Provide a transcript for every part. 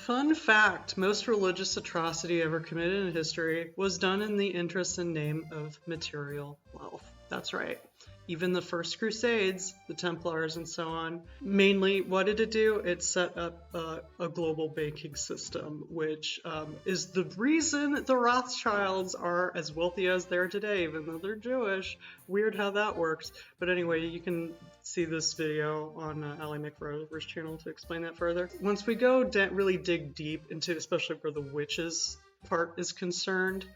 Fun fact, most religious atrocity ever committed in history was done in the interest and name of material wealth. That's right. Even the first Crusades, the Templars and so on, mainly what did it do? It set up a global banking system, which is the reason the Rothschilds are as wealthy as they are today, even though they're Jewish. Weird how that works. But anyway, you can see this video on Ally McRover's channel to explain that further. Once we go really dig deep into, especially where the witches part is concerned,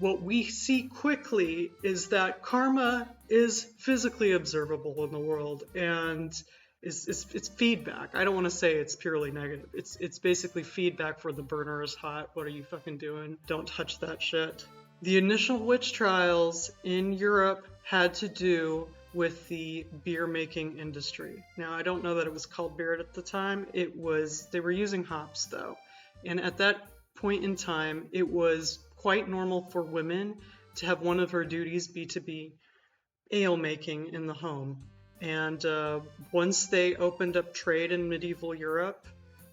what we see quickly is that karma is physically observable in the world, and it's feedback. I don't want to say it's purely negative. It's basically feedback for the burner is hot. What are you fucking doing? Don't touch that shit. The initial witch trials in Europe had to do with the beer making industry. Now, I don't know that it was called beer at the time. They were using hops though. And at that point in time, it was quite normal for women to have one of her duties be to be ale making in the home. And once they opened up trade in medieval Europe,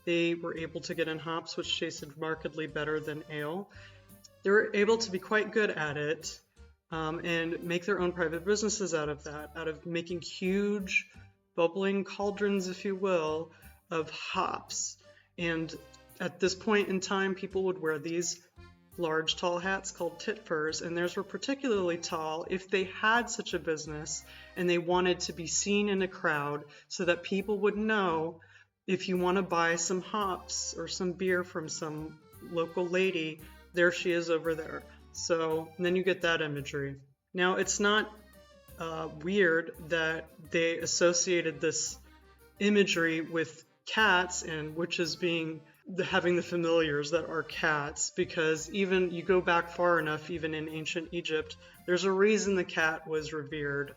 they were able to get in hops, which tasted markedly better than ale. They were able to be quite good at it and make their own private businesses out of that, out of making huge bubbling cauldrons, if you will, of hops. And at this point in time, people would wear these large tall hats called tit furs, and theirs were particularly tall if they had such a business and they wanted to be seen in a crowd so that people would know if you want to buy some hops or some beer from some local lady, there she is over there. So then you get that imagery. Now, it's not weird that they associated this imagery with cats and witches having the familiars that are cats, because even you go back far enough, even in ancient Egypt, there's a reason the cat was revered,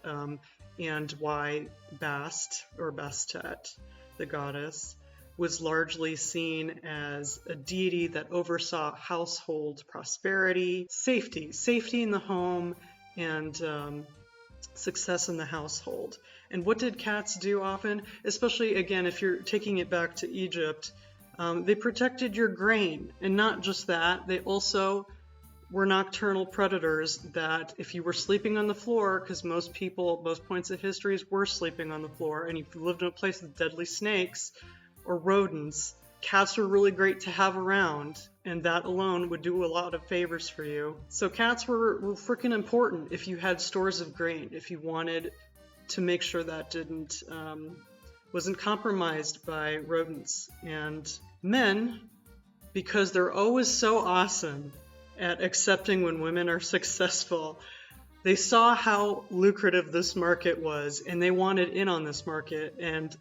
and why Bast, or Bastet, the goddess, was largely seen as a deity that oversaw household prosperity, safety in the home, and success in the household. And what did cats do often? Especially, again, if you're taking it back to Egypt, they protected your grain, and not just that, they also were nocturnal predators that if you were sleeping on the floor, because most points of history were sleeping on the floor, and if you lived in a place with deadly snakes or rodents, cats were really great to have around, and that alone would do a lot of favors for you. So cats were freaking important if you had stores of grain, if you wanted to make sure that wasn't compromised by rodents. And men, because they're always so awesome at accepting when women are successful, they saw how lucrative this market was, and they wanted in on this market. And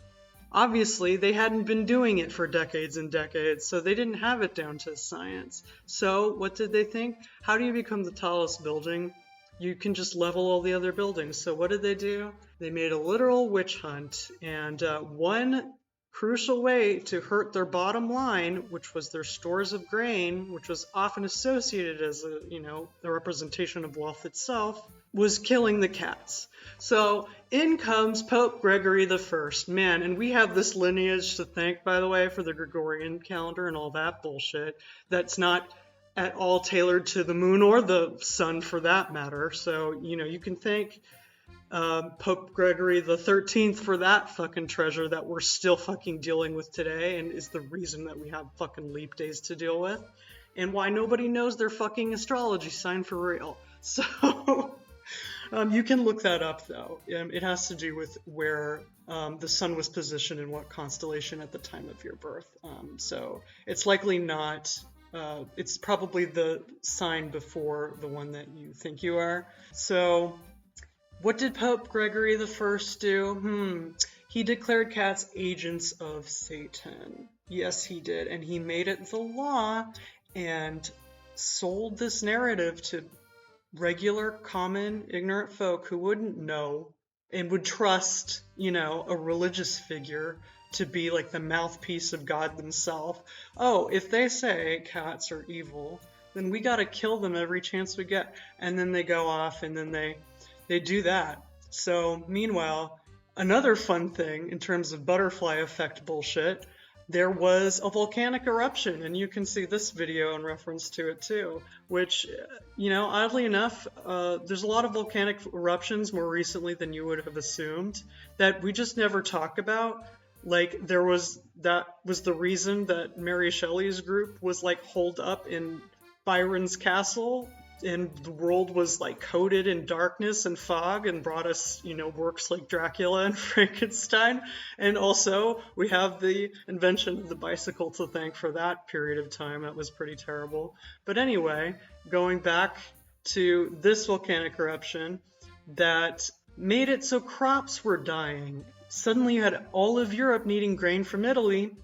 obviously, they hadn't been doing it for decades and decades, so they didn't have it down to science. So what did they think? How do you become the tallest building? You can just level all the other buildings. So what did they do? They made a literal witch hunt, and one crucial way to hurt their bottom line, which was their stores of grain, which was often associated as the representation of wealth itself, was killing the cats. So in comes Pope Gregory I. Man, and we have this lineage to thank, by the way, for the Gregorian calendar and all that bullshit. That's not at all tailored to the moon or the sun for that matter. So, you can thank Pope Gregory the 13th for that fucking treasure that we're still fucking dealing with today, and is the reason that we have fucking leap days to deal with, and why nobody knows their fucking astrology sign for real. So you can look that up though. It has to do with where the sun was positioned in what constellation at the time of your birth. So it's likely not, it's probably the sign before the one that you think you are. So what did Pope Gregory I do? He declared cats agents of Satan. Yes, he did. And he made it the law and sold this narrative to regular, common, ignorant folk who wouldn't know and would trust, a religious figure to be like the mouthpiece of God themselves. Oh, if they say cats are evil, then we gotta kill them every chance we get. And then they go off and then they do that. So meanwhile, another fun thing in terms of butterfly effect bullshit, there was a volcanic eruption, and you can see this video in reference to it too, which, oddly enough, there's a lot of volcanic eruptions more recently than you would have assumed that we just never talk about. Like, that was the reason that Mary Shelley's group was like holed up in Byron's castle, and the world was like coated in darkness and fog, and brought us, works like Dracula and Frankenstein. And also, we have the invention of the bicycle to thank for that period of time. That was pretty terrible. But anyway, going back to this volcanic eruption that made it so crops were dying. Suddenly you had all of Europe needing grain from Italy,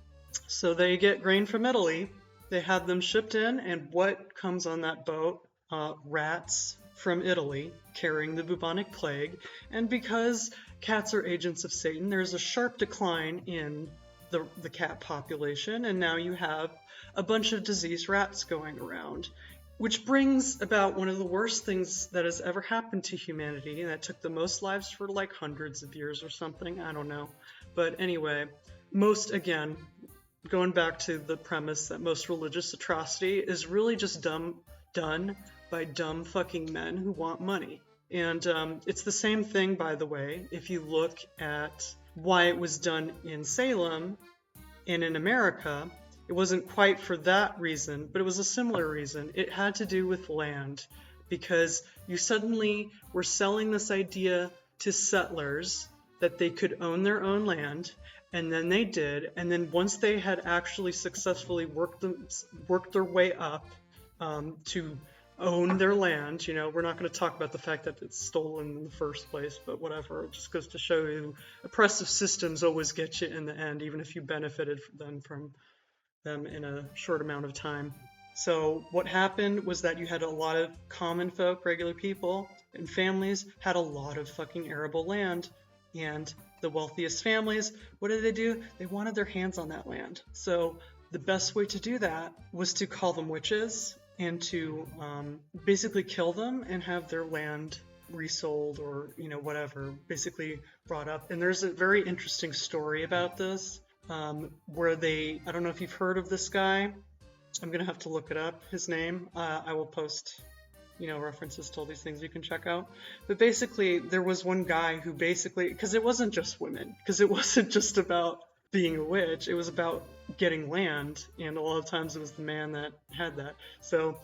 so they get grain from Italy. They had them shipped in, and what comes on that boat? Rats from Italy carrying the bubonic plague. And because cats are agents of Satan, there's a sharp decline in the cat population, and now you have a bunch of diseased rats going around. Which brings about one of the worst things that has ever happened to humanity, and that took the most lives for like hundreds of years or something, I don't know. But anyway, again, going back to the premise that most religious atrocity is really just done by dumb fucking men who want money. And it's the same thing, by the way, if you look at why it was done in Salem and in America. It wasn't quite for that reason, but it was a similar reason. It had to do with land, because you suddenly were selling this idea to settlers that they could own their own land, and then they did. And then once they had actually successfully worked their way up to own their land, we're not going to talk about the fact that it's stolen in the first place, but whatever. It just goes to show you oppressive systems always get you in the end, even if you benefited from them in a short amount of time. So what happened was that you had a lot of common folk, regular people, and families had a lot of fucking arable land. And the wealthiest families, what did they do? They wanted their hands on that land. So the best way to do that was to call them witches and to basically kill them and have their land resold or, whatever, basically brought up. And there's a very interesting story about this. Where I don't know if you've heard of this guy. I'm going to have to look it up, his name. I will post, references to all these things you can check out. But basically, there was one guy who because it wasn't just women, because it wasn't just about being a witch, it was about getting land, and a lot of times it was the man that had that. So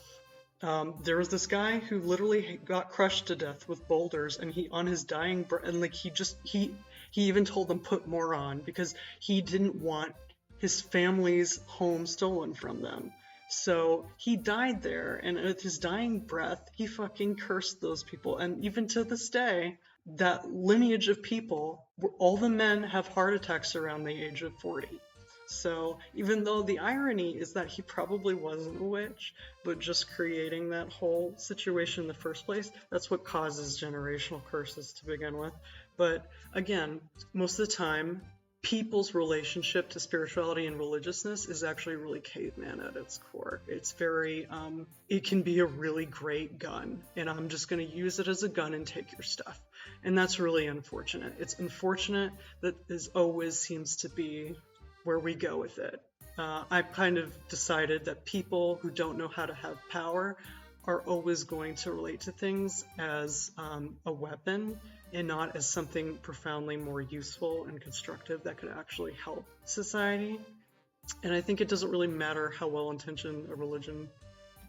there was this guy who literally got crushed to death with boulders, and he, on his dying breath, and like he even told them put more on, because he didn't want his family's home stolen from them. So he died there, and with his dying breath, he fucking cursed those people. And even to this day, that lineage of people, all the men have heart attacks around the age of 40. So even though the irony is that he probably wasn't a witch, but just creating that whole situation in the first place, that's what causes generational curses to begin with. But again, most of the time, people's relationship to spirituality and religiousness is actually really caveman at its core. It's very, it can be a really great gun, and I'm just going to use it as a gun and take your stuff. And that's really unfortunate. It's unfortunate that this always seems to be where we go with it. I've kind of decided that people who don't know how to have power are always going to relate to things as a weapon and not as something profoundly more useful and constructive that could actually help society. And I think it doesn't really matter how well-intentioned a religion.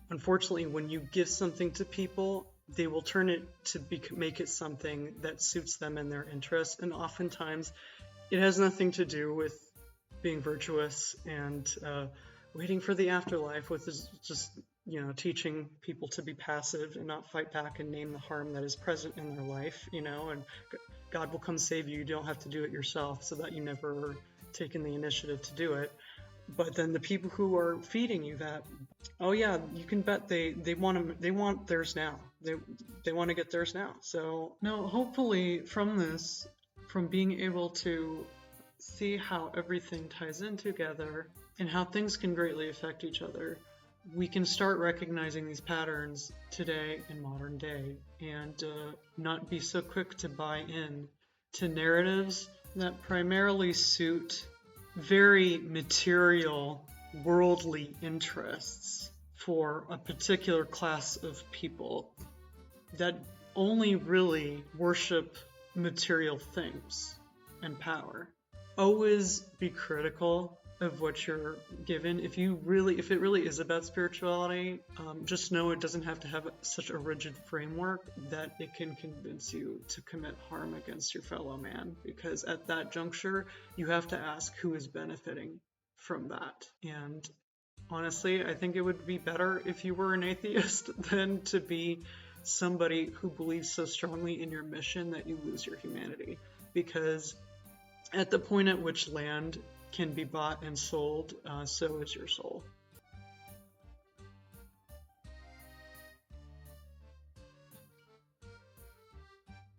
Unfortunately, when you give something to people, they will turn it to make it something that suits them and their interests. And oftentimes, it has nothing to do with being virtuous and waiting for the afterlife, with just teaching people to be passive and not fight back and name the harm that is present in their life, and God will come save you. You don't have to do it yourself, so that you never taken the initiative to do it. But then the people who are feeding you that, oh yeah, you can bet they want theirs now. They want to get theirs now. So no, hopefully from being able to see how everything ties in together and how things can greatly affect each other, we can start recognizing these patterns today in modern day and not be so quick to buy in to narratives that primarily suit very material, worldly interests for a particular class of people that only really worship material things and power. Always be critical of what you're given. If it really is about spirituality, just know it doesn't have to have such a rigid framework that it can convince you to commit harm against your fellow man, because at that juncture you have to ask who is benefiting from that. And honestly, I think it would be better if you were an atheist than to be somebody who believes so strongly in your mission that you lose your humanity. Because at the point at which land can be bought and sold, so is your soul.